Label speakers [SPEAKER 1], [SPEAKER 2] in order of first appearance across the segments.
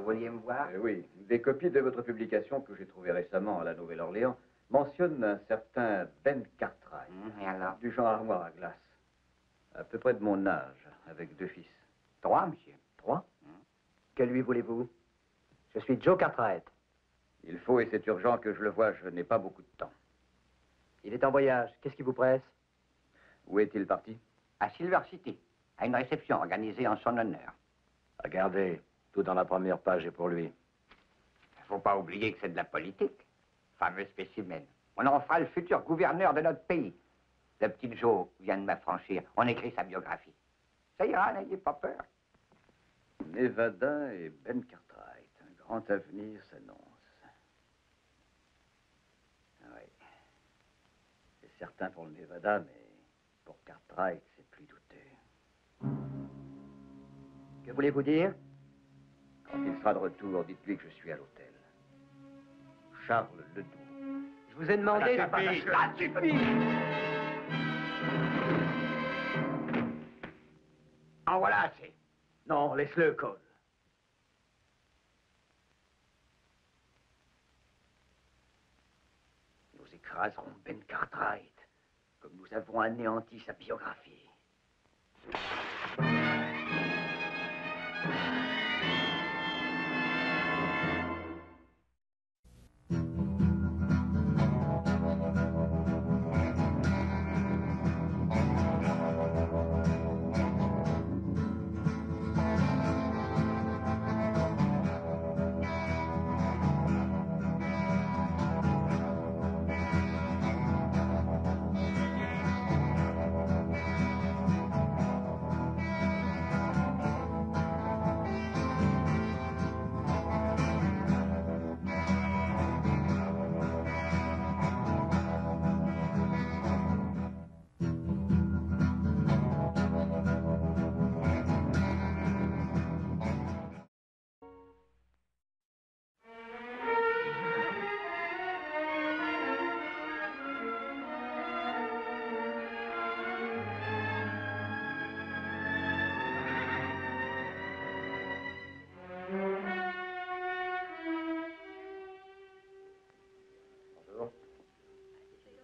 [SPEAKER 1] vous vouliez me voir?
[SPEAKER 2] Oui, des copies de votre publication que j'ai trouvées récemment à la Nouvelle-Orléans mentionnent un certain Ben Cartwright.
[SPEAKER 1] Et alors?
[SPEAKER 2] Du genre armoire à glace. À peu près de mon âge, avec 2 fils.
[SPEAKER 1] 3, monsieur.
[SPEAKER 3] 3? Que lui voulez-vous? Je suis Joe Cartwright.
[SPEAKER 2] Il faut, et c'est urgent que je le voie, je n'ai pas beaucoup de temps.
[SPEAKER 3] Il est en voyage. Qu'est-ce qui vous presse?
[SPEAKER 2] Où est-il parti?
[SPEAKER 1] À Silver City, à une réception organisée en son honneur.
[SPEAKER 3] Regardez, tout dans la première page est pour lui.
[SPEAKER 1] Faut pas oublier que c'est de la politique. Fameux spécimen. On en fera le futur gouverneur de notre pays. Le petit Joe vient de m'affranchir. On écrit sa biographie. Ça ira, n'ayez pas peur.
[SPEAKER 2] Nevada et Ben Cartwright. Un grand avenir s'annonce. Oui. C'est certain pour le Nevada, mais pour Cartwright, c'est plus douteux.
[SPEAKER 3] Que voulez-vous dire?
[SPEAKER 2] Quand il sera de retour, dites-lui que je suis à l'hôtel. Charles Ledoux.
[SPEAKER 3] Je vous ai demandé...
[SPEAKER 1] Ça suffit. En voilà assez.
[SPEAKER 3] Non, laisse-le, Cole.
[SPEAKER 2] Nous écraserons Ben Cartwright, comme nous avons anéanti sa biographie.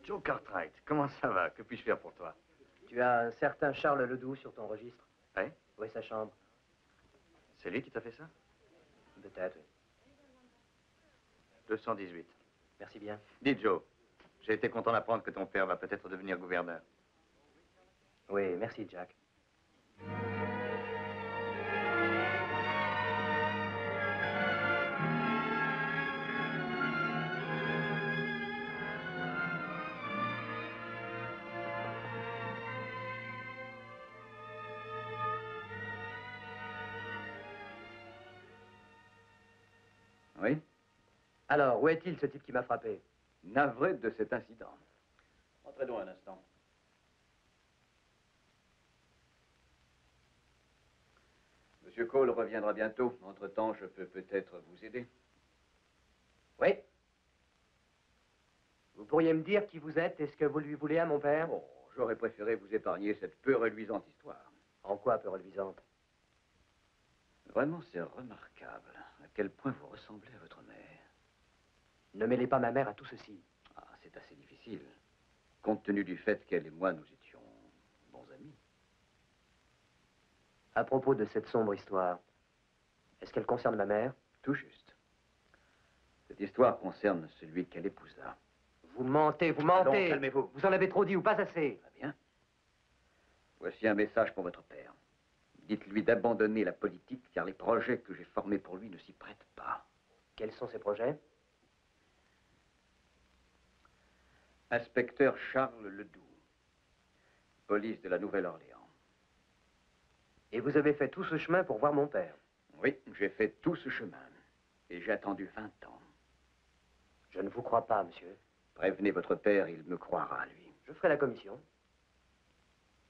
[SPEAKER 4] Joe Cartwright, comment ça va? Que puis-je faire pour toi?
[SPEAKER 3] Tu as un certain Charles Ledoux sur ton registre?
[SPEAKER 4] Oui?
[SPEAKER 3] Où est sa chambre?
[SPEAKER 4] C'est lui qui t'a fait ça?
[SPEAKER 3] Peut-être.
[SPEAKER 4] 218.
[SPEAKER 3] Merci bien.
[SPEAKER 4] Dis, Joe, j'ai été content d'apprendre que ton père va peut-être devenir gouverneur.
[SPEAKER 3] Oui, merci, Jack.
[SPEAKER 2] Oui?
[SPEAKER 3] Alors, où est-il, ce type qui m'a frappé?
[SPEAKER 2] Navré de cet incident. Entrez donc un instant. Monsieur Cole reviendra bientôt. Entre-temps, je peux peut-être vous aider.
[SPEAKER 3] Oui. Vous pourriez me dire qui vous êtes et ce que vous lui voulez à mon père?
[SPEAKER 2] Oh, j'aurais préféré vous épargner cette peu reluisante histoire.
[SPEAKER 3] En quoi peu reluisante?
[SPEAKER 2] Vraiment, c'est remarquable à quel point vous ressemblez à votre mère.
[SPEAKER 3] Ne mêlez pas ma mère à tout ceci.
[SPEAKER 2] Ah, c'est assez difficile, compte tenu du fait qu'elle et moi, nous étions bons amis.
[SPEAKER 3] À propos de cette sombre histoire, est-ce qu'elle concerne ma mère?
[SPEAKER 2] Tout juste. Cette histoire concerne celui qu'elle épousa.
[SPEAKER 3] Vous mentez, vous mentez.
[SPEAKER 2] Allons, calmez-vous.
[SPEAKER 3] Vous en avez trop dit ou pas assez?
[SPEAKER 2] Très bien. Voici un message pour votre père. Dites-lui d'abandonner la politique, car les projets que j'ai formés pour lui ne s'y prêtent pas.
[SPEAKER 3] Quels sont ses projets?
[SPEAKER 2] Inspecteur Charles Ledoux, police de la Nouvelle-Orléans.
[SPEAKER 3] Et vous avez fait tout ce chemin pour voir mon père?
[SPEAKER 2] Oui, j'ai fait tout ce chemin. Et j'ai attendu 20 ans.
[SPEAKER 3] Je ne vous crois pas, monsieur.
[SPEAKER 2] Prévenez votre père, il me croira, lui.
[SPEAKER 3] Je ferai la commission.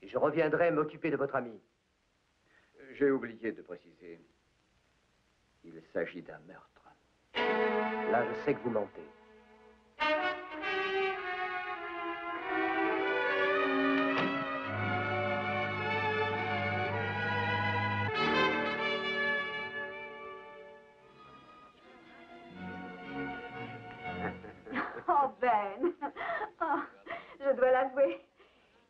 [SPEAKER 3] Et je reviendrai m'occuper de votre ami.
[SPEAKER 2] J'ai oublié de préciser. Il s'agit d'un meurtre.
[SPEAKER 3] Là, je sais que vous mentez.
[SPEAKER 5] Ben. Oh, je dois l'avouer.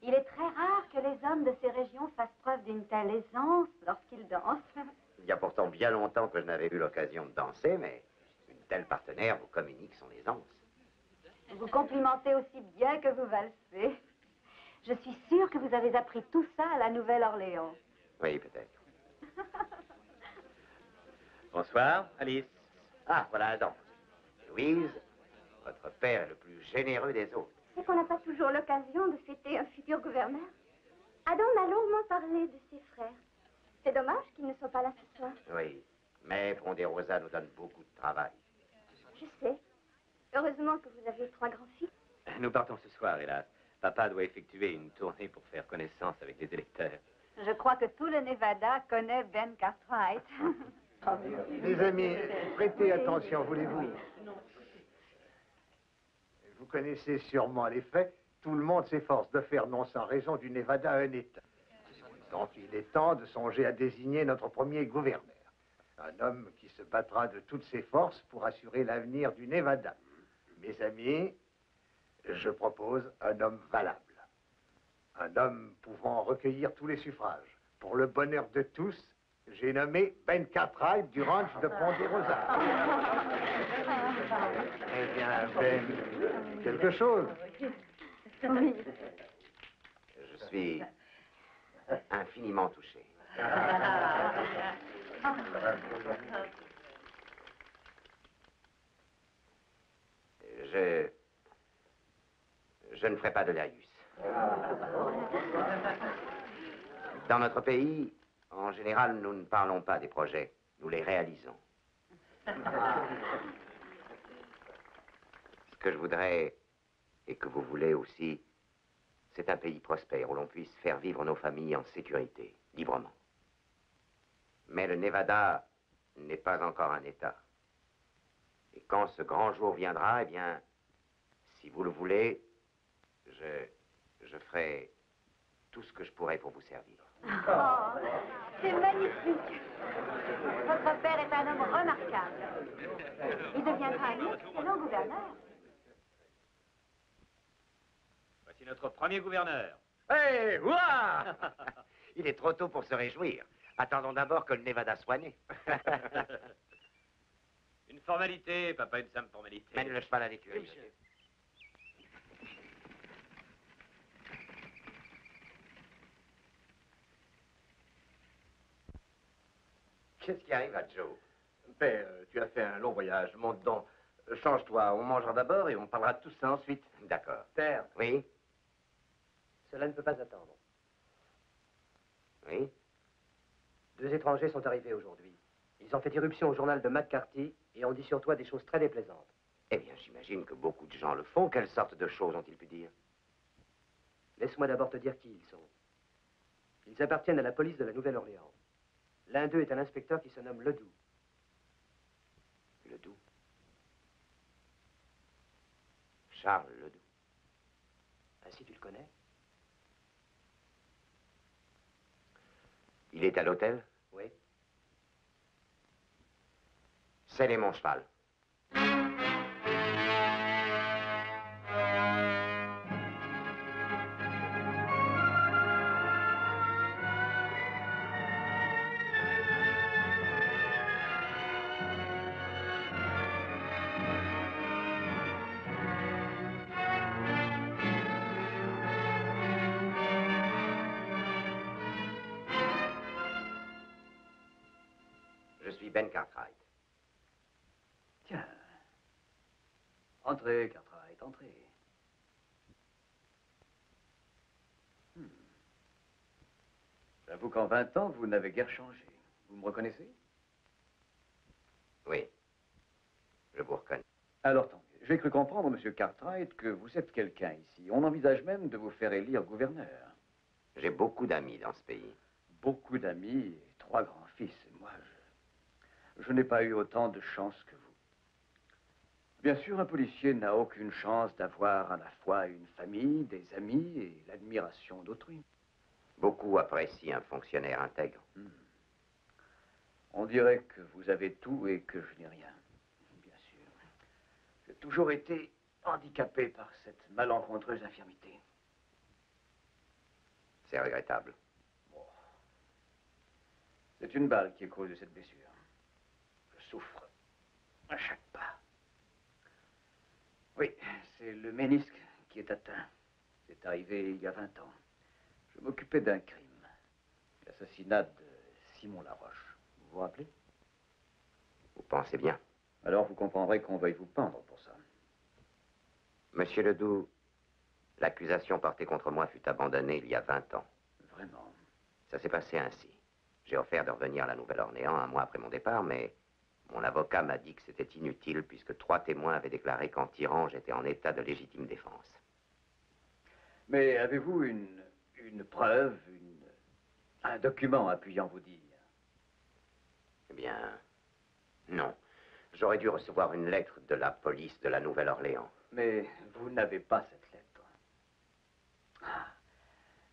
[SPEAKER 5] Il est très rare que les hommes de ces régions fassent preuve d'une telle aisance lorsqu'ils dansent.
[SPEAKER 6] Il y a pourtant bien longtemps que je n'avais eu l'occasion de danser, mais une telle partenaire vous communique son aisance.
[SPEAKER 5] Vous complimentez aussi bien que vous valsez. Je suis sûre que vous avez appris tout ça à la Nouvelle-Orléans.
[SPEAKER 6] Oui, peut-être.
[SPEAKER 2] Bonsoir, Alice.
[SPEAKER 6] Ah, voilà un dent. Louise, votre père est le plus généreux des autres.
[SPEAKER 5] C'est qu'on n'a pas toujours l'occasion de fêter un futur gouverneur. Adam m'a longuement parlé de ses frères. C'est dommage qu'ils ne soient pas là ce soir.
[SPEAKER 6] Oui, mais Ponderosa nous donne beaucoup de travail.
[SPEAKER 5] Je sais. Heureusement que vous avez 3 grands-fils.
[SPEAKER 2] Nous partons ce soir, hélas. Papa doit effectuer une tournée pour faire connaissance avec les électeurs.
[SPEAKER 5] Je crois que tout le Nevada connaît Ben Cartwright.
[SPEAKER 4] Les amis, prêtez attention, voulez-vous? Vous connaissez sûrement les faits. Tout le monde s'efforce de faire, non sans raison, du Nevada un État. Donc il est temps de songer à désigner notre premier gouverneur. Un homme qui se battra de toutes ses forces pour assurer l'avenir du Nevada. Mes amis, je propose un homme valable. Un homme pouvant recueillir tous les suffrages. Pour le bonheur de tous, j'ai nommé Ben Cartwright du ranch de Ponderosa. Eh bien, Ben, quelque chose.
[SPEAKER 5] Oui.
[SPEAKER 6] Je suis infiniment touché. Je ne ferai pas de laïus. Dans notre pays, en général, nous ne parlons pas des projets, nous les réalisons. Ce que je voudrais, et que vous voulez aussi, c'est un pays prospère où l'on puisse faire vivre nos familles en sécurité, librement. Mais le Nevada n'est pas encore un État. Et quand ce grand jour viendra, eh bien, si vous le voulez, je ferai tout ce que je pourrai pour vous servir.
[SPEAKER 5] Oh, c'est magnifique. Votre père est un homme remarquable. Il deviendra un excellent gouverneur.
[SPEAKER 2] Voici notre premier gouverneur.
[SPEAKER 6] Hé, ouah! Il est trop tôt pour se réjouir. Attendons d'abord que le Nevada soit né.
[SPEAKER 2] Une formalité, papa, une simple formalité.
[SPEAKER 6] Mène le cheval à l'écurie, monsieur. Qu'est-ce qui arrive à Joe?
[SPEAKER 7] Père, tu as fait un long voyage. Monte donc. Change-toi. On mangera d'abord et on parlera de tout ça ensuite.
[SPEAKER 6] D'accord.
[SPEAKER 3] Père,
[SPEAKER 6] Oui?
[SPEAKER 3] cela ne peut pas attendre.
[SPEAKER 6] Oui?
[SPEAKER 3] 2 étrangers sont arrivés aujourd'hui. Ils ont fait irruption au journal de McCarthy et ont dit sur toi des choses très déplaisantes.
[SPEAKER 6] Eh bien, j'imagine que beaucoup de gens le font. Quelle sorte de choses ont-ils pu dire?
[SPEAKER 3] Laisse-moi d'abord te dire qui ils sont. Ils appartiennent à la police de la Nouvelle-Orléans. L'un d'eux est un inspecteur qui se nomme Ledoux.
[SPEAKER 6] Ledoux. Charles Ledoux.
[SPEAKER 3] Ainsi tu le connais?
[SPEAKER 6] Il est à l'hôtel?
[SPEAKER 3] Oui.
[SPEAKER 6] Scellez mon cheval. Je suis Ben Cartwright.
[SPEAKER 7] Tiens. Entrez, Cartwright, entrez. J'avoue qu'en 20 ans, vous n'avez guère changé. Vous me reconnaissez?
[SPEAKER 6] Oui. Je vous reconnais.
[SPEAKER 7] Alors, tant mieux. J'ai cru comprendre, monsieur Cartwright, que vous êtes quelqu'un ici. On envisage même de vous faire élire gouverneur.
[SPEAKER 6] J'ai beaucoup d'amis dans ce pays.
[SPEAKER 7] Beaucoup d'amis et 3 grands-fils. Moi, je n'ai pas eu autant de chance que vous. Bien sûr, un policier n'a aucune chance d'avoir à la fois une famille, des amis et l'admiration d'autrui.
[SPEAKER 6] Beaucoup apprécient un fonctionnaire intègre.
[SPEAKER 7] On dirait que vous avez tout et que je n'ai rien. Bien sûr. J'ai toujours été handicapé par cette malencontreuse infirmité.
[SPEAKER 6] C'est regrettable.
[SPEAKER 7] Bon. C'est une balle qui est cause de cette blessure. Je souffre à chaque pas. Oui, c'est le ménisque qui est atteint. C'est arrivé il y a 20 ans. Je m'occupais d'un crime. L'assassinat de Simon Laroche. Vous vous rappelez?
[SPEAKER 6] Vous pensez bien.
[SPEAKER 7] Alors vous comprendrez qu'on veuille vous pendre pour ça.
[SPEAKER 6] Monsieur Ledoux, l'accusation portée contre moi fut abandonnée il y a 20 ans.
[SPEAKER 7] Vraiment?
[SPEAKER 6] Ça s'est passé ainsi. J'ai offert de revenir à la Nouvelle-Orléans un mois après mon départ, mais mon avocat m'a dit que c'était inutile puisque 3 témoins avaient déclaré qu'en tirant, j'étais en état de légitime défense.
[SPEAKER 7] Mais avez-vous une preuve, un document appuyant vos dires?
[SPEAKER 6] Eh bien, non. J'aurais dû recevoir une lettre de la police de la Nouvelle-Orléans.
[SPEAKER 7] Mais vous n'avez pas cette lettre. Ah.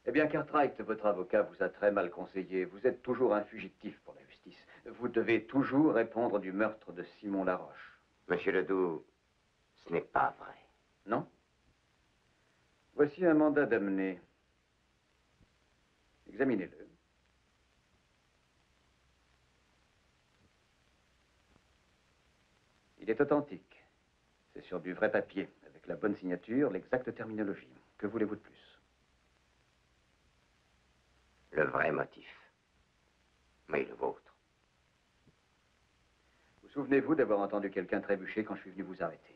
[SPEAKER 7] Eh bien, Cartwright, votre avocat vous a très mal conseillé. Vous êtes toujours un fugitif pour la justice. Vous devez toujours répondre du meurtre de Simon Laroche.
[SPEAKER 6] Monsieur Ledoux, ce n'est pas vrai.
[SPEAKER 7] Non? Voici un mandat d'amener. Examinez-le. Il est authentique. C'est sur du vrai papier, avec la bonne signature, l'exacte terminologie. Que voulez-vous de plus?
[SPEAKER 6] Le vrai motif. Mais le vôtre.
[SPEAKER 7] Vous souvenez-vous d'avoir entendu quelqu'un trébucher quand je suis venu vous arrêter?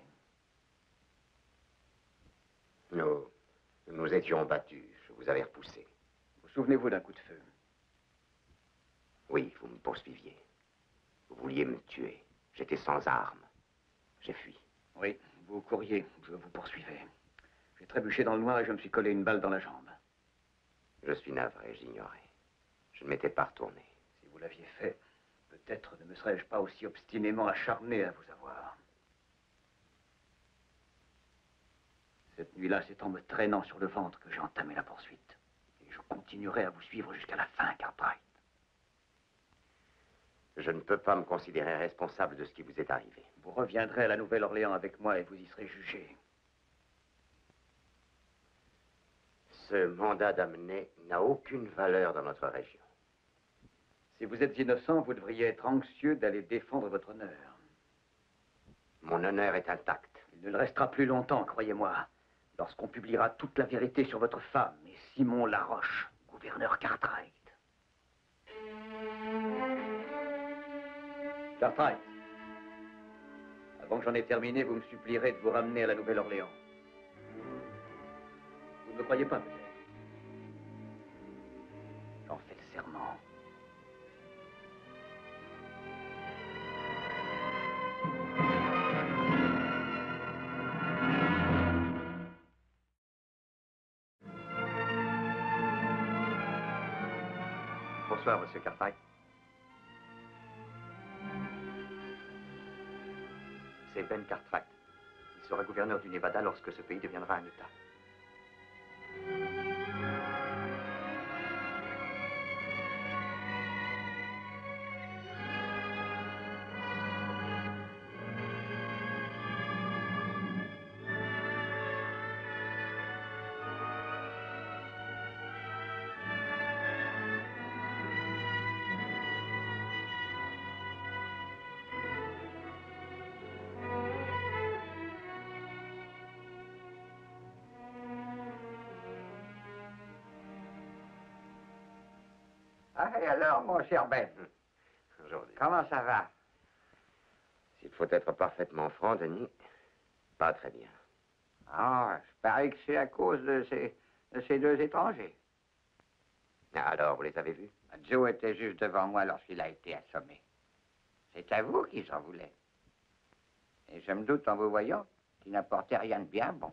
[SPEAKER 6] Nous étions battus. Je vous avais repoussé.
[SPEAKER 7] Vous souvenez-vous d'un coup de feu?
[SPEAKER 6] Oui, vous me poursuiviez. Vous vouliez me tuer. J'étais sans armes. J'ai fui.
[SPEAKER 7] Oui, vous couriez, je vous poursuivais. J'ai trébuché dans le noir et je me suis collé une balle dans la jambe.
[SPEAKER 6] Je suis navré, j'ignorais. Je ne m'étais pas retourné.
[SPEAKER 7] Si vous l'aviez fait, peut-être ne me serais-je pas aussi obstinément acharné à vous avoir. Cette nuit-là, c'est en me traînant sur le ventre que j'ai entamé la poursuite. Et je continuerai à vous suivre jusqu'à la fin, Cartwright.
[SPEAKER 6] Je ne peux pas me considérer responsable de ce qui vous est arrivé.
[SPEAKER 7] Vous reviendrez à la Nouvelle-Orléans avec moi et vous y serez jugé.
[SPEAKER 6] Ce mandat d'amener n'a aucune valeur dans notre région.
[SPEAKER 7] Si vous êtes innocent, vous devriez être anxieux d'aller défendre votre honneur.
[SPEAKER 6] Mon honneur est intact.
[SPEAKER 7] Il ne le restera plus longtemps, croyez-moi, lorsqu'on publiera toute la vérité sur votre femme et Simon Laroche, gouverneur Cartwright. Cartwright, avant que j'en ai terminé, vous me supplierez de vous ramener à la Nouvelle-Orléans. Vous ne me croyez pas, peut-être? J'en fais le serment.
[SPEAKER 2] Bonsoir, monsieur Cartwright. C'est Ben Cartwright. Il sera gouverneur du Nevada lorsque ce pays deviendra un État.
[SPEAKER 1] Ah, et alors, mon cher Ben,
[SPEAKER 6] Aujourd'hui.
[SPEAKER 1] comment ça va?
[SPEAKER 6] S'il faut être parfaitement franc, Denis, pas très bien.
[SPEAKER 1] Ah, je parie que c'est à cause de ces deux étrangers.
[SPEAKER 6] Alors, vous les avez vus?
[SPEAKER 1] Joe était juste devant moi lorsqu'il a été assommé. C'est à vous qu'ils en voulaient. Et je me doute en vous voyant qu'il n'apportait rien de bien bon.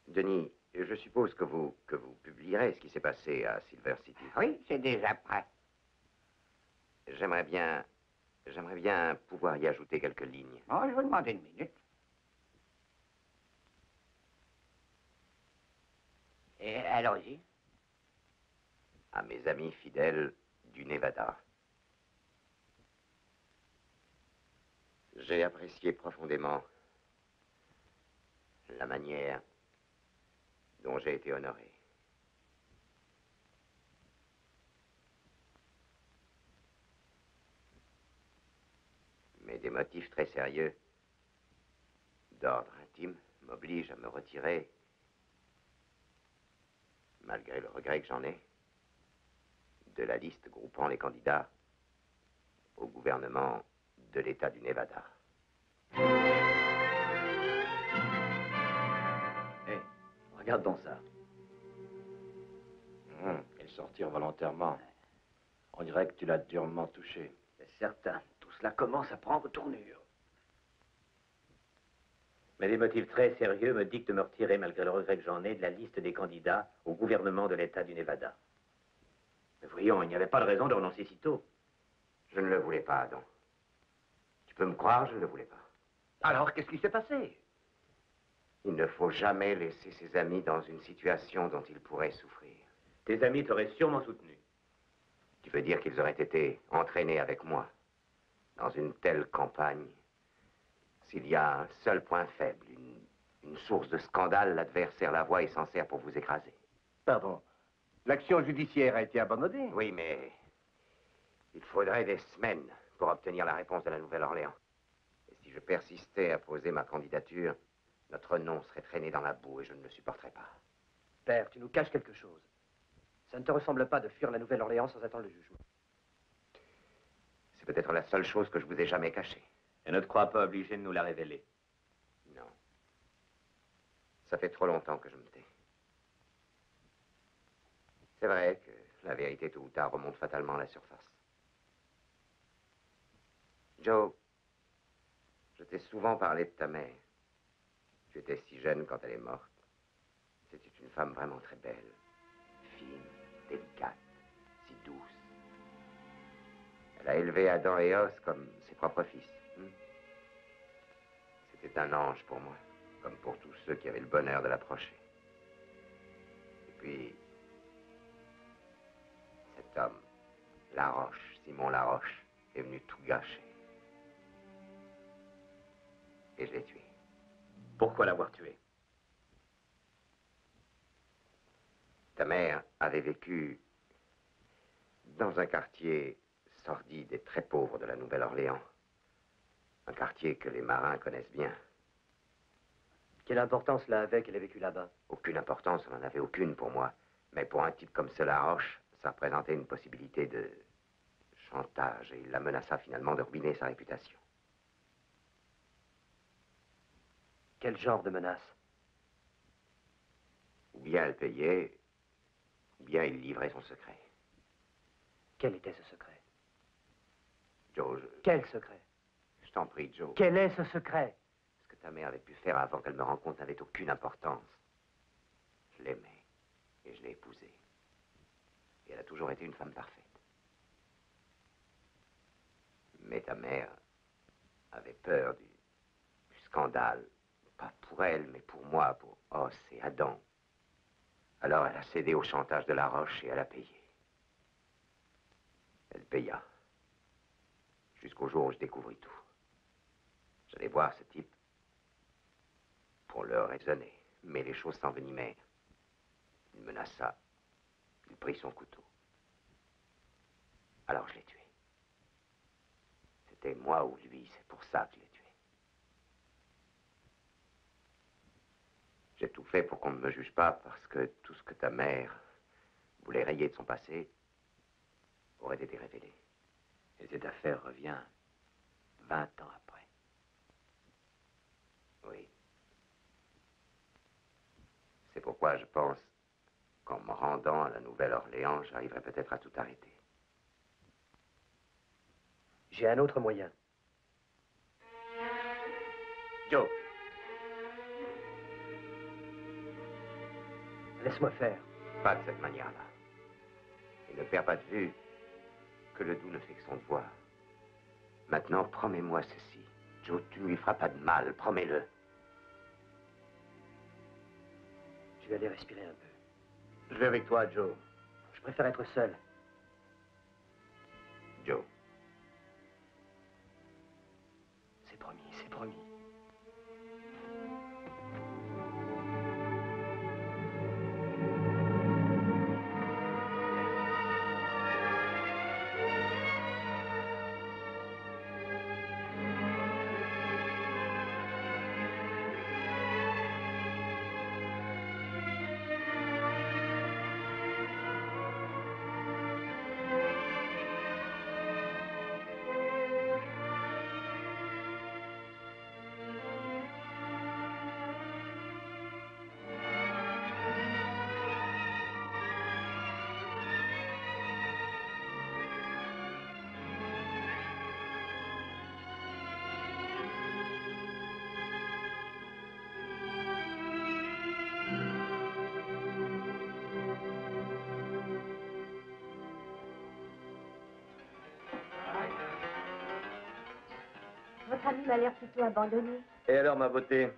[SPEAKER 6] Denis, je suppose que vous publierez ce qui s'est passé à Silver City.
[SPEAKER 1] Oui, c'est déjà prêt.
[SPEAKER 6] J'aimerais bien pouvoir y ajouter quelques lignes.
[SPEAKER 1] Bon, je vous demande une minute. Et allons-y.
[SPEAKER 6] À mes amis fidèles du Nevada. J'ai apprécié profondément la manière dont j'ai été honoré. Mais des motifs très sérieux d'ordre intime m'obligent à me retirer, malgré le regret que j'en ai, de la liste groupant les candidats au gouvernement de l'État du Nevada.
[SPEAKER 2] Hé, regarde donc ça.
[SPEAKER 8] Et sortir volontairement. On dirait que tu l'as durement touché.
[SPEAKER 2] C'est certain. Tout cela commence à prendre tournure.
[SPEAKER 9] Mais des motifs très sérieux me dictent de me retirer, malgré le regret que j'en ai, de la liste des candidats au gouvernement de l'État du Nevada. Mais voyons, il n'y avait pas de raison de renoncer si tôt.
[SPEAKER 6] Je ne le voulais pas, Adam. Tu peux me croire, je ne le voulais pas.
[SPEAKER 7] Alors, qu'est-ce qui s'est passé?
[SPEAKER 6] Il ne faut jamais laisser ses amis dans une situation dont ils pourraient souffrir.
[SPEAKER 9] Tes amis t'auraient sûrement soutenu.
[SPEAKER 6] Tu veux dire qu'ils auraient été entraînés avec moi dans une telle campagne? S'il y a un seul point faible, une source de scandale, l'adversaire la voit et s'en sert pour vous écraser.
[SPEAKER 7] Pardon. L'action judiciaire a été abandonnée?
[SPEAKER 6] Oui, mais il faudrait des semaines pour obtenir la réponse de la Nouvelle-Orléans. Et si je persistais à poser ma candidature, notre nom serait traîné dans la boue et je ne le supporterais pas.
[SPEAKER 3] Père, tu nous caches quelque chose. Ça ne te ressemble pas de fuir la Nouvelle-Orléans sans attendre le jugement.
[SPEAKER 6] C'est peut-être la seule chose que je vous ai jamais cachée.
[SPEAKER 9] Et ne te crois pas obligé de nous la révéler.
[SPEAKER 6] Non. Ça fait trop longtemps que je me tais. C'est vrai que la vérité, tôt ou tard, remonte fatalement à la surface. Joe, je t'ai souvent parlé de ta mère. Tu étais si jeune quand elle est morte. C'était une femme vraiment très belle, fine, délicate, si douce. Elle a élevé Adam et Os comme ses propres fils. C'était un ange pour moi, comme pour tous ceux qui avaient le bonheur de l'approcher. Et puis, cet homme, Laroche, Simon Laroche, est venu tout gâcher. Et je l'ai tué.
[SPEAKER 9] Pourquoi l'avoir tué?
[SPEAKER 6] Ta mère avait vécu dans un quartier sordide et très pauvre de la Nouvelle-Orléans. Un quartier que les marins connaissent bien.
[SPEAKER 3] Quelle importance cela avait qu'elle ait vécu là-bas?
[SPEAKER 6] Aucune importance, on n'en avait aucune pour moi. Mais pour un type comme cela, Roche, ça représentait une possibilité de chantage et il la menaça finalement de ruiner sa réputation.
[SPEAKER 3] Quel genre de menace?
[SPEAKER 6] Ou bien elle payait, ou bien il livrait son secret.
[SPEAKER 3] Quel était ce secret?
[SPEAKER 6] Joe,
[SPEAKER 3] Quel secret?
[SPEAKER 6] je t'en prie, Joe.
[SPEAKER 3] Quel est ce secret?
[SPEAKER 6] Ce que ta mère avait pu faire avant qu'elle me rencontre n'avait aucune importance. Je l'aimais et je l'ai épousée. Et elle a toujours été une femme parfaite. Mais ta mère avait peur du scandale. Pas pour elle, mais pour moi, pour Os et Adam. Alors elle a cédé au chantage de Laroche et elle a payé. Elle paya. Jusqu'au jour où je découvris tout. J'allais voir ce type pour le raisonner, mais les choses s'envenimèrent. Il menaça. Il prit son couteau. Alors je l'ai tué. C'était moi ou lui, c'est pour ça que je l'ai tué. J'ai tout fait pour qu'on ne me juge pas parce que tout ce que ta mère voulait rayer de son passé aurait été révélé. Et cette affaire revient 20 ans après. Oui. C'est pourquoi je pense qu'en me rendant à la Nouvelle-Orléans, j'arriverai peut-être à tout arrêter.
[SPEAKER 3] J'ai un autre moyen.
[SPEAKER 6] Joe.
[SPEAKER 3] Laisse-moi faire.
[SPEAKER 6] Pas de cette manière-là. Et ne perds pas de vue que le doux ne fait que son devoir. Maintenant, promets-moi ceci. Joe, tu ne lui feras pas de mal, promets-le.
[SPEAKER 3] Je vais aller respirer un peu.
[SPEAKER 7] Je vais avec toi, Joe.
[SPEAKER 3] Je préfère être seul.
[SPEAKER 6] Joe.
[SPEAKER 3] C'est promis.
[SPEAKER 5] famille m'a l'air plutôt abandonnée.
[SPEAKER 7] Et alors, ma beauté,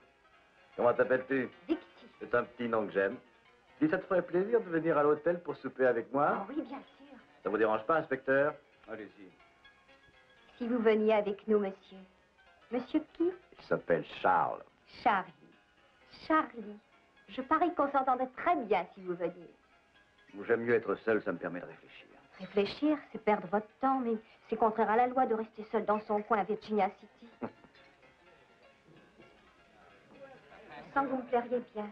[SPEAKER 7] comment t'appelles-tu?
[SPEAKER 5] Dixie.
[SPEAKER 7] C'est un petit nom que j'aime. Dis, ça te ferait plaisir de venir à l'hôtel pour souper avec moi?
[SPEAKER 5] Oh oui, bien sûr.
[SPEAKER 7] Ça vous dérange pas, inspecteur? Allez-y.
[SPEAKER 5] Si vous veniez avec nous, monsieur. Monsieur qui?
[SPEAKER 8] Il s'appelle Charles.
[SPEAKER 5] Charlie. Charlie. Je parie qu'on s'entendrait très bien si vous veniez.
[SPEAKER 7] J'aime mieux être seul, ça me permet de réfléchir.
[SPEAKER 5] Réfléchir, c'est perdre votre temps, mais c'est contraire à la loi de rester seul dans son coin à Virginia City. Je sens que vous me plairiez bien.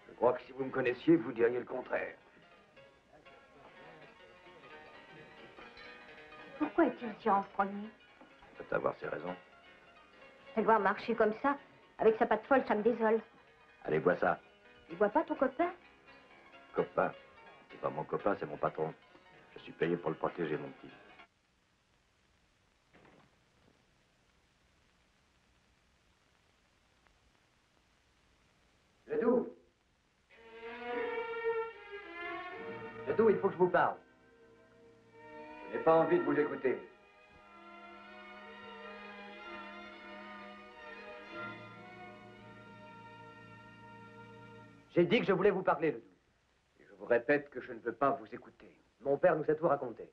[SPEAKER 7] Je crois que si vous me connaissiez, vous diriez le contraire.
[SPEAKER 5] Pourquoi est-il si renfrogné?
[SPEAKER 8] Peut avoir ses raisons.
[SPEAKER 5] Elle doit marcher comme ça, avec sa patte folle, ça me désole.
[SPEAKER 8] Allez, bois ça.
[SPEAKER 5] Il voit pas ton copain?
[SPEAKER 8] Copain. C'est pas mon copain, c'est mon patron. Je suis payé pour le protéger, mon petit.
[SPEAKER 3] Ledoux, il faut que je vous parle.
[SPEAKER 7] Je n'ai pas envie de vous écouter.
[SPEAKER 3] J'ai dit que je voulais vous parler, Ledoux.
[SPEAKER 7] Et je vous répète que je ne veux pas vous écouter.
[SPEAKER 3] Mon père nous a tout raconté.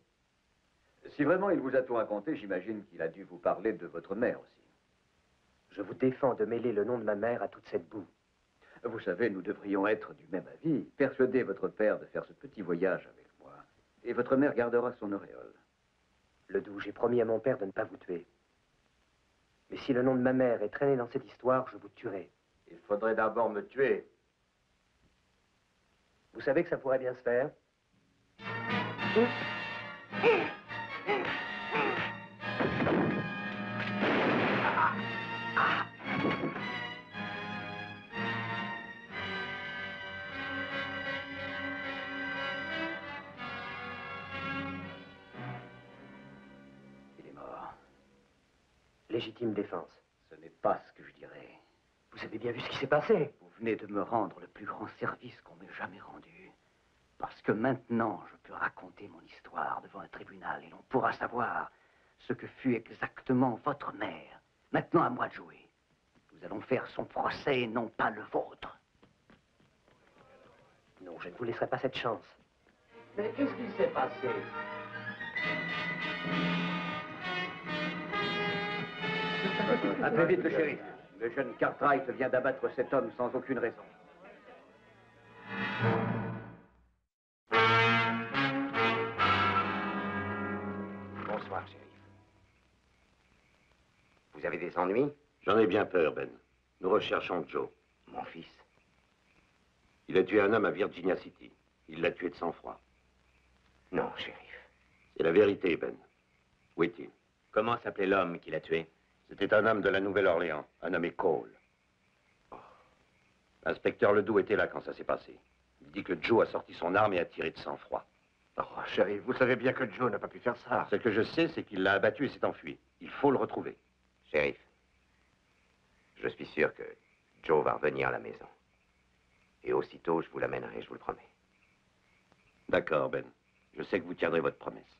[SPEAKER 7] Si vraiment il vous a tout raconté, j'imagine qu'il a dû vous parler de votre mère aussi.
[SPEAKER 3] Je vous défends de mêler le nom de ma mère à toute cette boue.
[SPEAKER 7] Vous savez, nous devrions être du même avis. Persuadez votre père de faire ce petit voyage avec moi. Et votre mère gardera son auréole.
[SPEAKER 3] Ledoux, j'ai promis à mon père de ne pas vous tuer. Mais si le nom de ma mère est traîné dans cette histoire, je vous tuerai.
[SPEAKER 8] Il faudrait d'abord me tuer.
[SPEAKER 3] Vous savez que ça pourrait bien se faire.
[SPEAKER 7] Il est mort.
[SPEAKER 3] Légitime défense.
[SPEAKER 7] Ce n'est pas ce que je dirais.
[SPEAKER 3] Vous avez bien vu ce qui s'est passé.
[SPEAKER 7] Vous venez de me rendre le plus grand service qu'on m'ait jamais rendu. Parce que maintenant, je peux raconter mon histoire devant un tribunal et l'on pourra savoir ce que fut exactement votre mère. Maintenant, à moi de jouer. Nous allons faire son procès et non pas le vôtre.
[SPEAKER 3] Non, je ne vous laisserai pas cette chance.
[SPEAKER 8] Mais qu'est-ce qui s'est passé?
[SPEAKER 7] Appelez vite le shérif. Le jeune Cartwright vient d'abattre cet homme sans aucune raison.
[SPEAKER 6] Bonsoir, shérif. Vous avez des ennuis?
[SPEAKER 8] J'en ai bien peur, Ben. Nous recherchons Joe.
[SPEAKER 6] Mon fils.
[SPEAKER 8] Il a tué un homme à Virginia City. Il l'a tué de sang-froid.
[SPEAKER 6] Non, shérif.
[SPEAKER 8] C'est la vérité, Ben. Où est-il?
[SPEAKER 9] Comment s'appelait l'homme qui l'a tué?
[SPEAKER 8] C'était un homme de la Nouvelle-Orléans, un nommé Cole. L'inspecteur Ledoux était là quand ça s'est passé. Il dit que Joe a sorti son arme et a tiré de sang-froid.
[SPEAKER 4] Oh, chérie, vous savez bien que Joe n'a pas pu faire ça.
[SPEAKER 8] Ce que je sais, c'est qu'il l'a abattu et s'est enfui. Il faut le retrouver.
[SPEAKER 6] Shérif, je suis sûr que Joe va revenir à la maison. Et aussitôt, je vous l'amènerai, je vous le promets.
[SPEAKER 8] D'accord, Ben. Je sais que vous tiendrez votre promesse.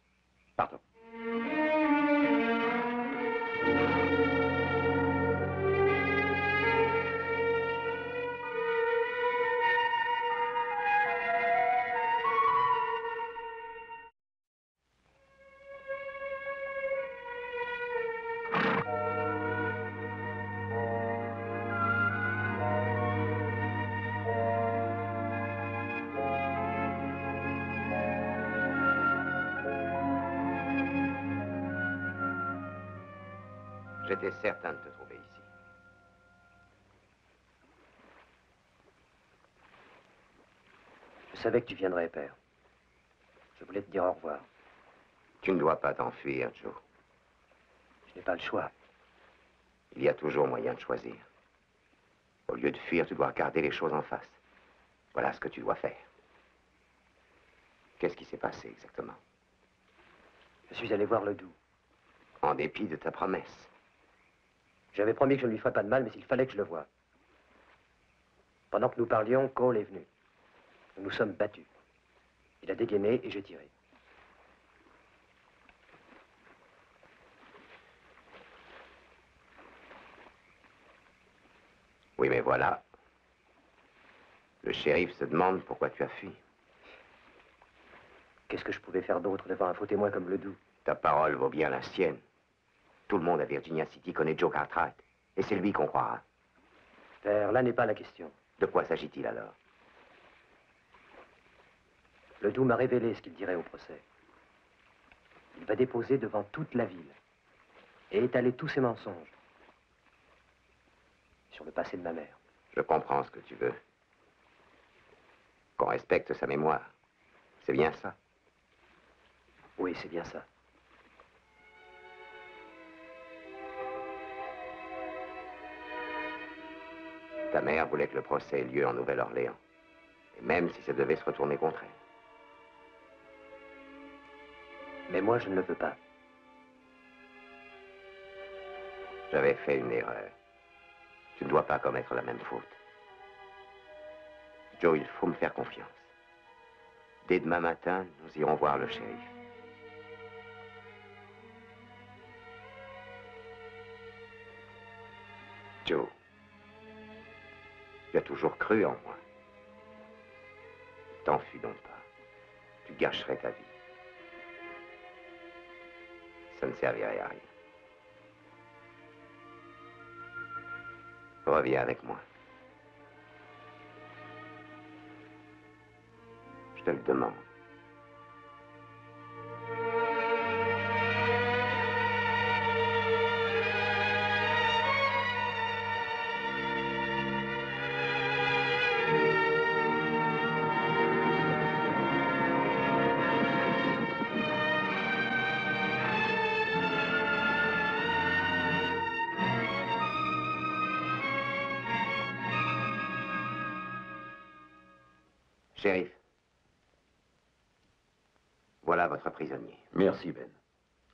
[SPEAKER 8] Pardon.
[SPEAKER 6] J'étais certain de te trouver ici.
[SPEAKER 3] Je savais que tu viendrais, père. Je voulais te dire au revoir.
[SPEAKER 6] Tu ne dois pas t'enfuir, Joe.
[SPEAKER 3] Je n'ai pas le choix.
[SPEAKER 6] Il y a toujours moyen de choisir. Au lieu de fuir, tu dois regarder les choses en face. Voilà ce que tu dois faire. Qu'est-ce qui s'est passé exactement?
[SPEAKER 3] Je suis allé voir Ledoux.
[SPEAKER 6] En dépit de ta promesse.
[SPEAKER 3] J'avais promis que je ne lui ferais pas de mal, mais il fallait que je le voie. Pendant que nous parlions, Cole est venu. Nous nous sommes battus. Il a dégainé et j'ai tiré.
[SPEAKER 6] Oui, mais voilà. Le shérif se demande pourquoi tu as fui.
[SPEAKER 3] Qu'est-ce que je pouvais faire d'autre devant un faux témoin comme Ledoux?
[SPEAKER 6] Ta parole vaut bien la sienne. Tout le monde à Virginia City connaît Joe Cartwright. Et c'est lui qu'on croira.
[SPEAKER 3] Père, là n'est pas la question.
[SPEAKER 6] De quoi s'agit-il alors?
[SPEAKER 3] Ledoux m'a révélé ce qu'il dirait au procès. Il va déposer devant toute la ville et étaler tous ses mensonges sur le passé de ma mère.
[SPEAKER 6] Je comprends ce que tu veux. Qu'on respecte sa mémoire. C'est bien ça.
[SPEAKER 3] Oui, c'est bien ça.
[SPEAKER 6] Ta mère voulait que le procès ait lieu en Nouvelle-Orléans. Et même si ça devait se retourner contre elle.
[SPEAKER 3] Mais moi, je ne le veux pas.
[SPEAKER 6] J'avais fait une erreur. Tu ne dois pas commettre la même faute. Joe, il faut me faire confiance. Dès demain matin, nous irons voir le shérif. Joe, tu as toujours cru en moi. T'enfuis donc pas. Tu gâcherais ta vie. Ça ne servirait à rien. Reviens avec moi. Je te le demande. Shérif, voilà votre prisonnier.
[SPEAKER 8] Merci, Ben.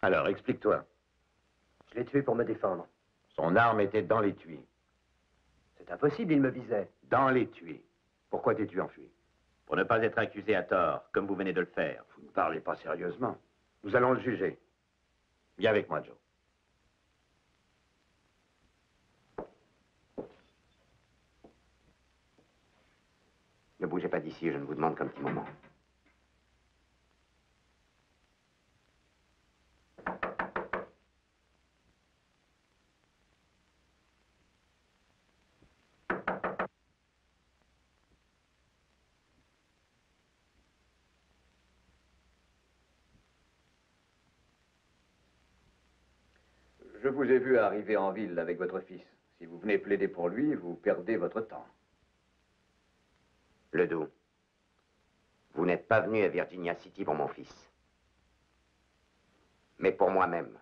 [SPEAKER 8] Alors, explique-toi.
[SPEAKER 3] Je l'ai tué pour me défendre.
[SPEAKER 8] Son arme était dans l'étui.
[SPEAKER 3] C'est impossible, il me visait.
[SPEAKER 8] Dans l'étui. Pourquoi t'es-tu enfui?
[SPEAKER 9] Pour ne pas être accusé à tort, comme vous venez de le faire.
[SPEAKER 8] Vous ne parlez pas sérieusement. Nous allons le juger. Viens avec moi, Joe.
[SPEAKER 6] Ne bougez pas d'ici, je ne vous demande qu'un petit moment.
[SPEAKER 7] Je vous ai vu arriver en ville avec votre fils. Si vous venez plaider pour lui, vous perdez votre temps.
[SPEAKER 6] Ledoux, vous n'êtes pas venu à Virginia City pour mon fils. Mais pour moi-même.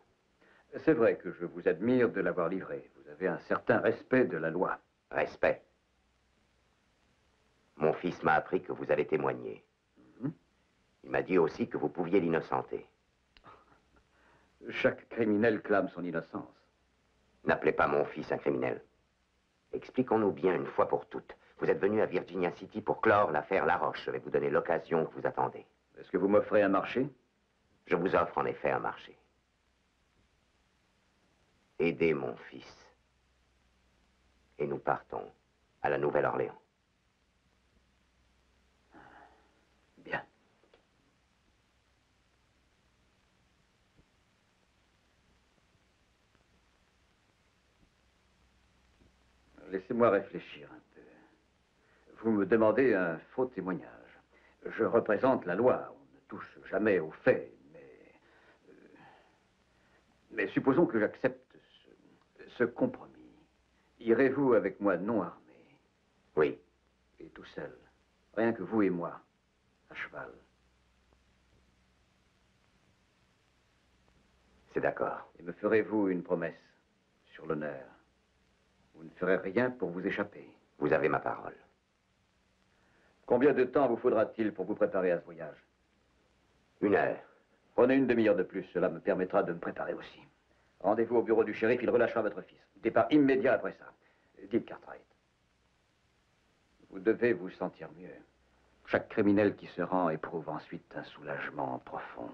[SPEAKER 7] C'est vrai que je vous admire de l'avoir livré. Vous avez un certain respect de la loi.
[SPEAKER 6] Respect. Mon fils m'a appris que vous allez témoigner. Il m'a dit aussi que vous pouviez l'innocenter.
[SPEAKER 7] Chaque criminel clame son innocence.
[SPEAKER 6] N'appelez pas mon fils un criminel. Expliquons-nous bien une fois pour toutes. Vous êtes venu à Virginia City pour clore l'affaire Laroche. Je vais vous donner l'occasion que vous attendez.
[SPEAKER 7] Est-ce que vous m'offrez un marché?
[SPEAKER 6] Je vous offre en effet un marché. Aidez mon fils. Et nous partons à la Nouvelle-Orléans.
[SPEAKER 7] Bien. Laissez-moi réfléchir un peu. Vous me demandez un faux témoignage. Je représente la loi. On ne touche jamais aux faits, mais supposons que j'accepte ce compromis. Irez-vous avec moi non armé?
[SPEAKER 6] Oui.
[SPEAKER 7] Et tout seul. Rien que vous et moi, à cheval.
[SPEAKER 6] C'est d'accord.
[SPEAKER 7] Et me ferez-vous une promesse sur l'honneur? Vous ne ferez rien pour vous échapper.
[SPEAKER 6] Vous avez ma parole.
[SPEAKER 7] Combien de temps vous faudra-t-il pour vous préparer à ce voyage?
[SPEAKER 6] 1 heure.
[SPEAKER 7] Prenez une demi-heure de plus, cela me permettra de me préparer aussi. Rendez-vous au bureau du shérif, il relâchera votre fils. Départ immédiat après ça. Dites Cartwright. Vous devez vous sentir mieux. Chaque criminel qui se rend éprouve ensuite un soulagement profond.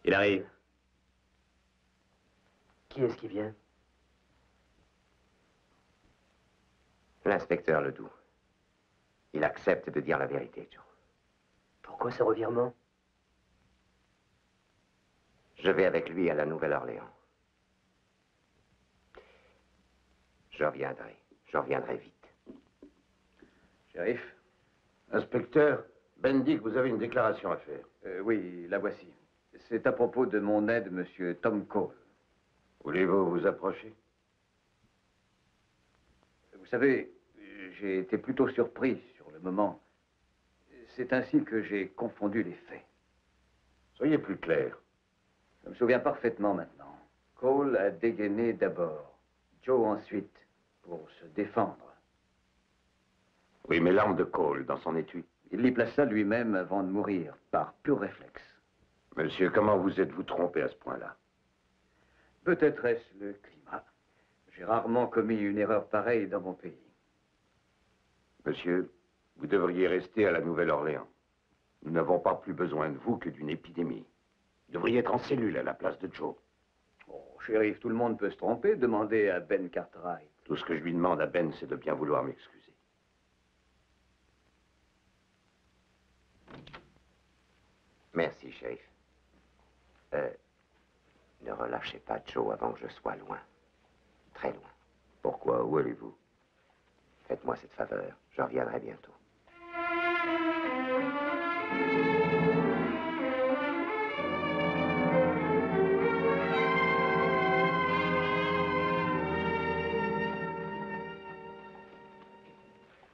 [SPEAKER 9] Il arrive.
[SPEAKER 3] Qui est-ce qui vient?
[SPEAKER 6] L'inspecteur Ledoux. Il accepte de dire la vérité, Joe.
[SPEAKER 3] Pourquoi ce revirement?
[SPEAKER 6] Je vais avec lui à la Nouvelle-Orléans. Je reviendrai vite.
[SPEAKER 7] Shérif?
[SPEAKER 8] Inspecteur, Ben dit que vous avez une déclaration à faire.
[SPEAKER 7] Oui, la voici. C'est à propos de mon aide, monsieur Tom Cole.
[SPEAKER 8] Voulez-vous vous approcher?
[SPEAKER 7] Vous savez, j'ai été plutôt surpris sur le moment. C'est ainsi que j'ai confondu les faits.
[SPEAKER 8] Soyez plus clair.
[SPEAKER 7] Je me souviens parfaitement maintenant. Cole a dégainé d'abord, Joe ensuite, pour se défendre.
[SPEAKER 8] Oui, mais l'arme de Cole dans son étui.
[SPEAKER 7] Il l'y plaça lui-même avant de mourir, par pur réflexe.
[SPEAKER 8] Monsieur, comment vous êtes-vous trompé à ce point-là?
[SPEAKER 7] Peut-être est-ce le climat. J'ai rarement commis une erreur pareille dans mon pays.
[SPEAKER 8] Monsieur, vous devriez rester à la Nouvelle-Orléans. Nous n'avons pas plus besoin de vous que d'une épidémie. Vous devriez être en cellule à la place de Joe.
[SPEAKER 7] Oh, shérif, tout le monde peut se tromper. Demandez à Ben Cartwright.
[SPEAKER 8] Tout ce que je lui demande à Ben, c'est de bien vouloir m'excuser.
[SPEAKER 6] Merci, shérif. Ne relâchez pas Joe avant que je sois loin. Très loin.
[SPEAKER 8] Pourquoi? Où allez-vous?
[SPEAKER 6] Faites-moi cette faveur. Je reviendrai bientôt.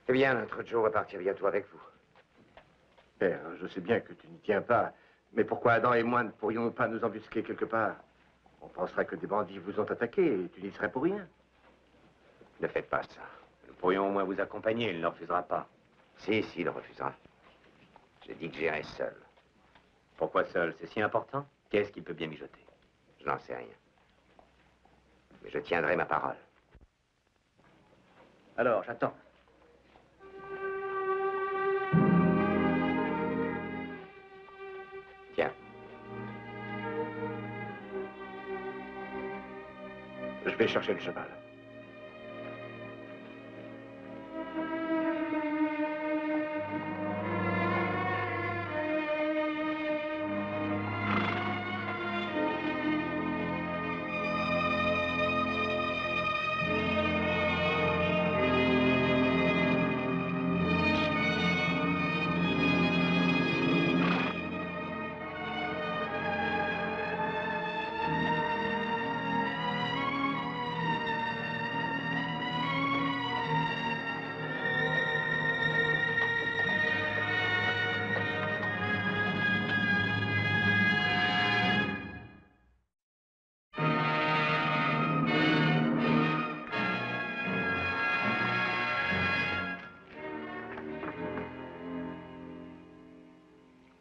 [SPEAKER 6] Eh bien, notre Joe va partir bientôt avec vous.
[SPEAKER 4] Père, je sais bien que tu n'y tiens pas, mais pourquoi Adam et moi ne pourrions pas nous embusquer quelque part? On pensera que des bandits vous ont attaqué et tu n'y serais pour rien.
[SPEAKER 6] Ne faites pas ça.
[SPEAKER 9] Nous pourrions au moins vous accompagner, il ne le refusera pas.
[SPEAKER 6] Si, il refusera. J'ai dit que j'irai seul.
[SPEAKER 9] Pourquoi seul? C'est si important? Qu'est-ce qu'il peut bien mijoter?
[SPEAKER 6] Je n'en sais rien. Mais je tiendrai ma parole.
[SPEAKER 7] Alors, j'attends.
[SPEAKER 6] Tiens.
[SPEAKER 4] Je vais chercher le cheval.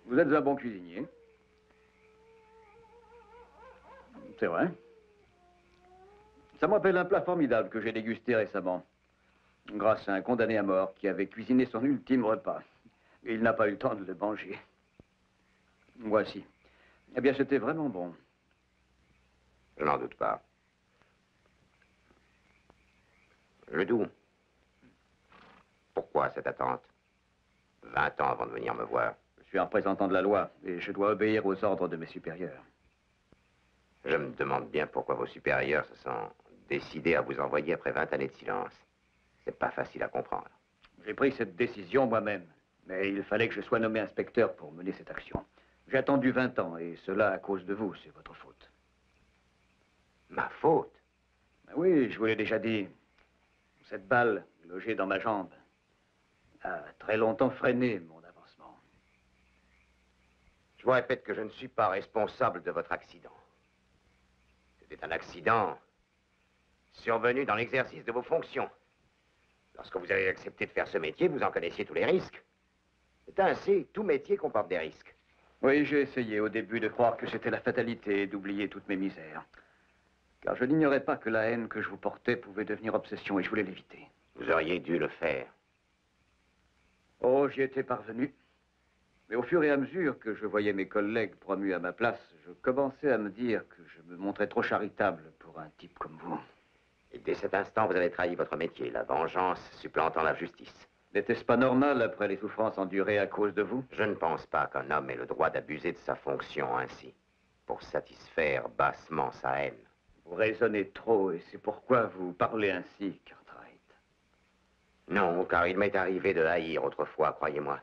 [SPEAKER 7] Vous êtes un bon cuisinier. C'est vrai. Ça me rappelle un plat formidable que j'ai dégusté récemment. Grâce à un condamné à mort qui avait cuisiné son ultime repas. Et il n'a pas eu le temps de le manger. Voici. Eh bien, c'était vraiment bon.
[SPEAKER 6] Je n'en doute pas. Ledoux. Pourquoi cette attente? 20 ans avant de venir me voir.
[SPEAKER 7] Je suis un représentant de la loi et je dois obéir aux ordres de mes supérieurs.
[SPEAKER 6] Je me demande bien pourquoi vos supérieurs se sont décidés à vous envoyer après 20 années de silence. C'est pas facile à comprendre.
[SPEAKER 7] J'ai pris cette décision moi-même, mais il fallait que je sois nommé inspecteur pour mener cette action. J'ai attendu 20 ans et cela à cause de vous, c'est votre faute.
[SPEAKER 6] Ma faute?
[SPEAKER 7] Oui, je vous l'ai déjà dit. Cette balle, logée dans ma jambe, a très longtemps freiné mon avancement.
[SPEAKER 6] Je vous répète que je ne suis pas responsable de votre accident. C'était un accident survenu dans l'exercice de vos fonctions. Lorsque vous avez accepté de faire ce métier, vous en connaissiez tous les risques. C'est ainsi, tout métier comporte des risques.
[SPEAKER 7] Oui, j'ai essayé au début de croire que c'était la fatalité et d'oublier toutes mes misères. Car je n'ignorais pas que la haine que je vous portais pouvait devenir obsession et je voulais l'éviter.
[SPEAKER 6] Vous auriez dû le faire.
[SPEAKER 7] Oh, j'y étais parvenu. Mais au fur et à mesure que je voyais mes collègues promus à ma place, je commençais à me dire que je me montrais trop charitable pour un type comme vous.
[SPEAKER 6] Et dès cet instant, vous avez trahi votre métier, la vengeance supplantant la justice.
[SPEAKER 7] N'était-ce pas normal après les souffrances endurées à cause de vous?
[SPEAKER 6] Je ne pense pas qu'un homme ait le droit d'abuser de sa fonction ainsi, pour satisfaire bassement sa haine.
[SPEAKER 7] Vous raisonnez trop et c'est pourquoi vous parlez ainsi, Cartwright.
[SPEAKER 6] Non, car il m'est arrivé de haïr autrefois, croyez-moi.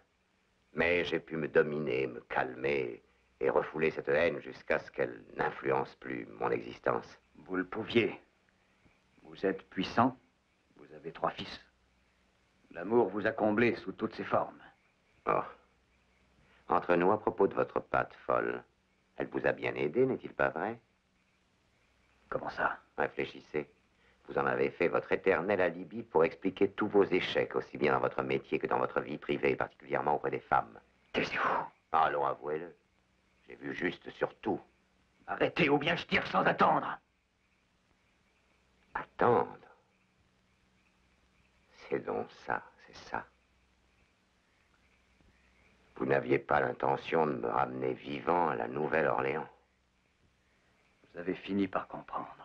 [SPEAKER 6] Mais j'ai pu me dominer, me calmer et refouler cette haine jusqu'à ce qu'elle n'influence plus mon existence.
[SPEAKER 7] Vous le pouviez. Vous êtes puissant, vous avez 3 fils. L'amour vous a comblé sous toutes ses formes.
[SPEAKER 6] Oh. Entre nous, à propos de votre patte folle, elle vous a bien aidé, n'est-il pas vrai?
[SPEAKER 7] Comment ça?
[SPEAKER 6] Réfléchissez. Vous en avez fait votre éternel alibi pour expliquer tous vos échecs, aussi bien dans votre métier que dans votre vie privée, particulièrement auprès des femmes.
[SPEAKER 7] Taisez-vous.
[SPEAKER 6] Allons, avouez-le. J'ai vu juste sur tout.
[SPEAKER 7] Arrêtez ou bien je tire sans attendre.
[SPEAKER 6] Attendre. C'est donc ça, c'est ça. Vous n'aviez pas l'intention de me ramener vivant à la Nouvelle-Orléans.
[SPEAKER 7] Vous avez fini par comprendre.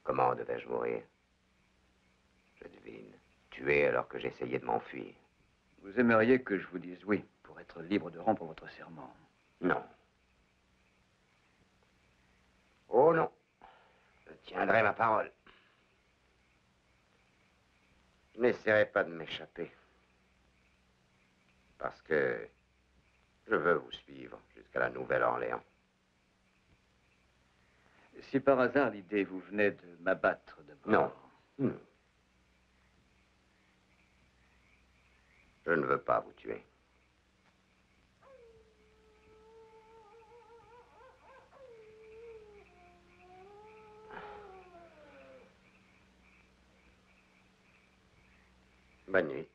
[SPEAKER 6] Comment devais-je mourir? Je devine. Tué alors que j'essayais de m'enfuir.
[SPEAKER 7] Vous aimeriez que je vous dise oui, pour être libre de rompre votre serment.
[SPEAKER 6] Non. Oh non. Je tiendrai ma parole. Je n'essaierai pas de m'échapper. Parce que je veux vous suivre jusqu'à la Nouvelle-Orléans.
[SPEAKER 7] Si par hasard l'idée vous venait de m'abattre d'abord...
[SPEAKER 6] Non. Je ne veux pas vous tuer. Bonne nuit.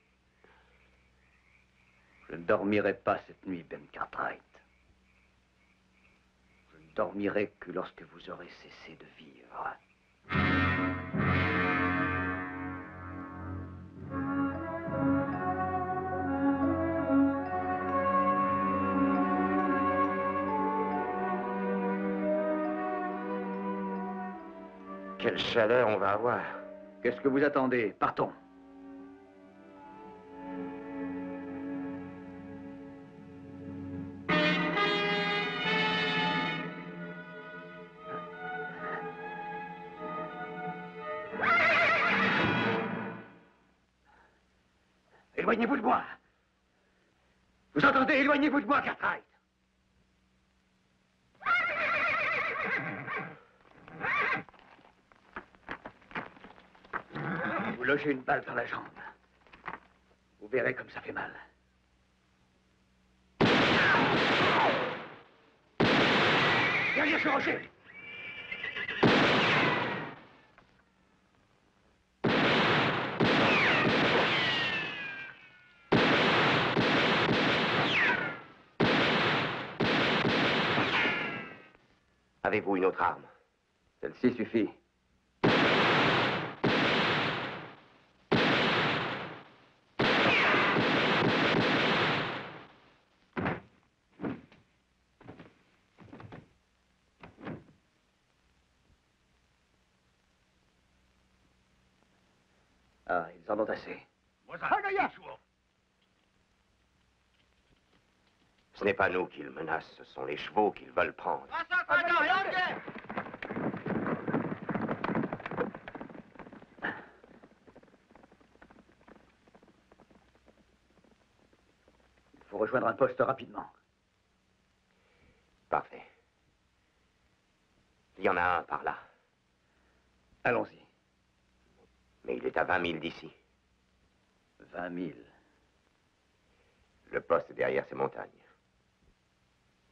[SPEAKER 7] Je ne dormirai pas cette nuit, Ben Cartwright. Je ne dormirai que lorsque vous aurez cessé de vivre.
[SPEAKER 6] Quelle chaleur on va avoir.
[SPEAKER 7] Qu'est-ce que vous attendez? Partons. Éloignez-vous de moi. Vous entendez? Éloignez-vous de moi, Cartwright. Vous logez une balle dans la jambe. Vous verrez comme ça fait mal. Derrière ce rocher.
[SPEAKER 6] Avez-vous une autre arme?
[SPEAKER 7] Celle-ci suffit. Ah, ils en ont assez.
[SPEAKER 6] Ce n'est pas nous qu'ils menacent, ce sont les chevaux qu'ils veulent prendre.
[SPEAKER 7] Il faut rejoindre un poste rapidement.
[SPEAKER 6] Parfait. Il y en a un par là.
[SPEAKER 7] Allons-y.
[SPEAKER 6] Mais il est à 20 000 d'ici.
[SPEAKER 7] 20 000.
[SPEAKER 6] Le poste est derrière ces montagnes.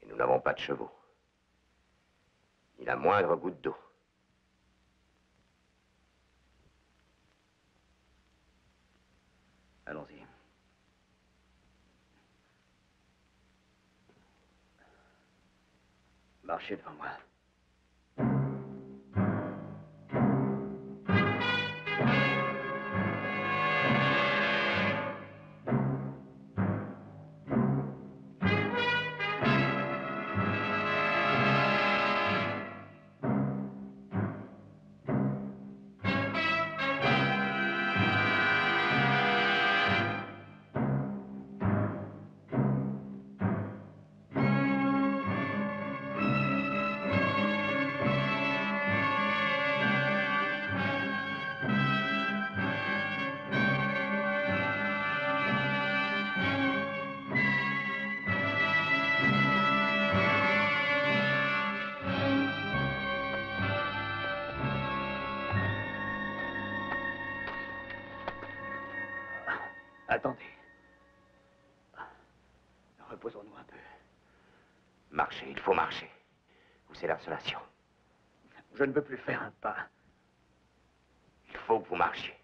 [SPEAKER 6] Et nous n'avons pas de chevaux. Ni la moindre goutte d'eau.
[SPEAKER 7] Allons-y. Marchez devant moi. Attendez. Reposons-nous un peu.
[SPEAKER 6] Marchez, il faut marcher. Ou c'est l'insolation.
[SPEAKER 7] Je ne peux plus faire un pas.
[SPEAKER 6] Il faut que vous marchiez.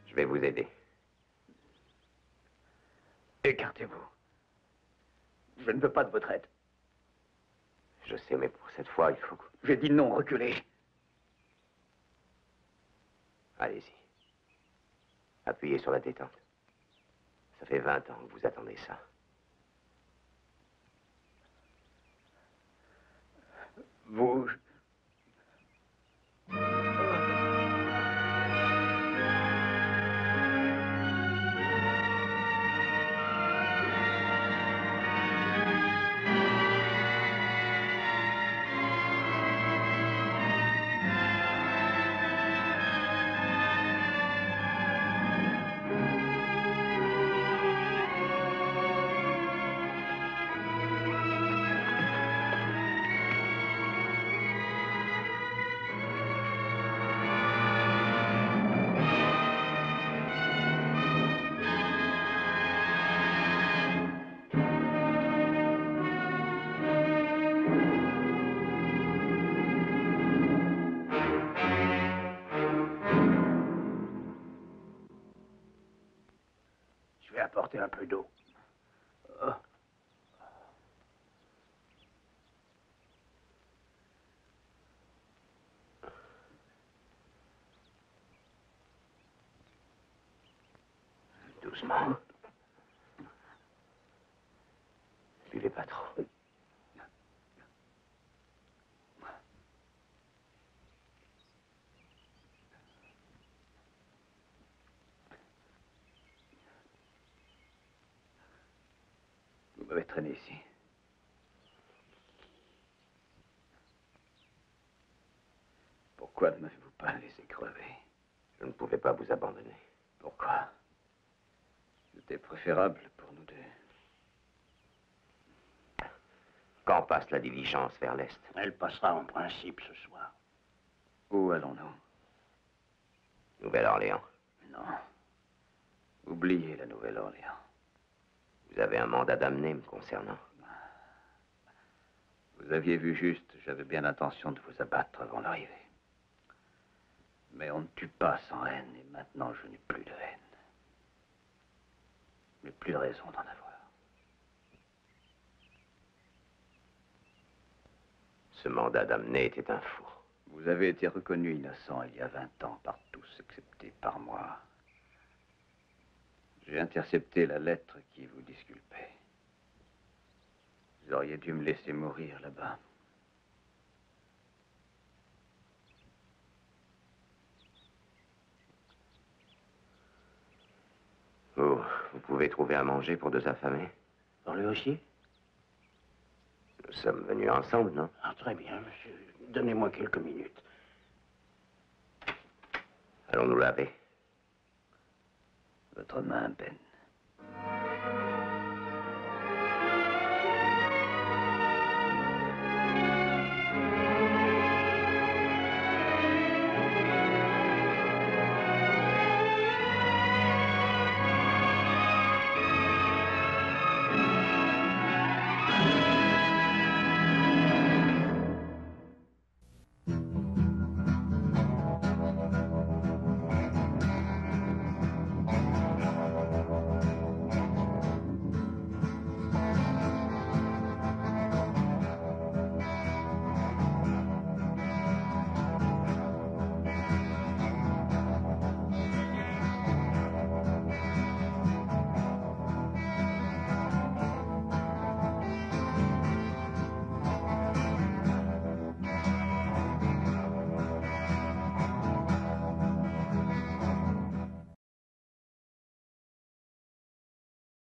[SPEAKER 6] Je vais vous aider.
[SPEAKER 7] Écartez-vous. Je ne veux pas de votre aide.
[SPEAKER 6] Je sais, mais pour cette fois, il faut que...
[SPEAKER 7] J'ai dit non, reculez.
[SPEAKER 6] Allez-y. Appuyez sur la détente. Ça fait 20 ans que vous attendez ça.
[SPEAKER 7] Vous... Je vais apporter un peu d'eau.
[SPEAKER 6] Doucement. Buvez pas trop.
[SPEAKER 7] Vous m'avez traîné ici. Pourquoi ne m'avez-vous pas laissé crever?
[SPEAKER 6] Je ne pouvais pas vous abandonner.
[SPEAKER 7] Pourquoi? C'était préférable pour nous deux.
[SPEAKER 6] Quand passe la diligence vers l'Est?
[SPEAKER 10] Elle passera en principe ce soir.
[SPEAKER 7] Où allons-nous?
[SPEAKER 6] Nouvelle-Orléans.
[SPEAKER 7] Non. Oubliez la Nouvelle-Orléans.
[SPEAKER 6] Vous avez un mandat d'amener me concernant.
[SPEAKER 7] Vous aviez vu juste, j'avais bien l'intention de vous abattre avant l'arrivée. Mais on ne tue pas sans haine, et maintenant je n'ai plus de haine. Je n'ai plus de raison d'en avoir.
[SPEAKER 6] Ce mandat d'amener était un four.
[SPEAKER 7] Vous avez été reconnu innocent il y a 20 ans par tous, excepté par moi. J'ai intercepté la lettre qui vous disculpait. Vous auriez dû me laisser mourir là-bas.
[SPEAKER 6] Oh, vous pouvez trouver à manger pour 2 affamés?
[SPEAKER 10] Pour lui aussi?
[SPEAKER 6] Nous sommes venus ensemble, non?
[SPEAKER 10] Ah, très bien, monsieur. Donnez-moi quelques minutes.
[SPEAKER 6] Allons nous laver.
[SPEAKER 7] Votre main, Ben.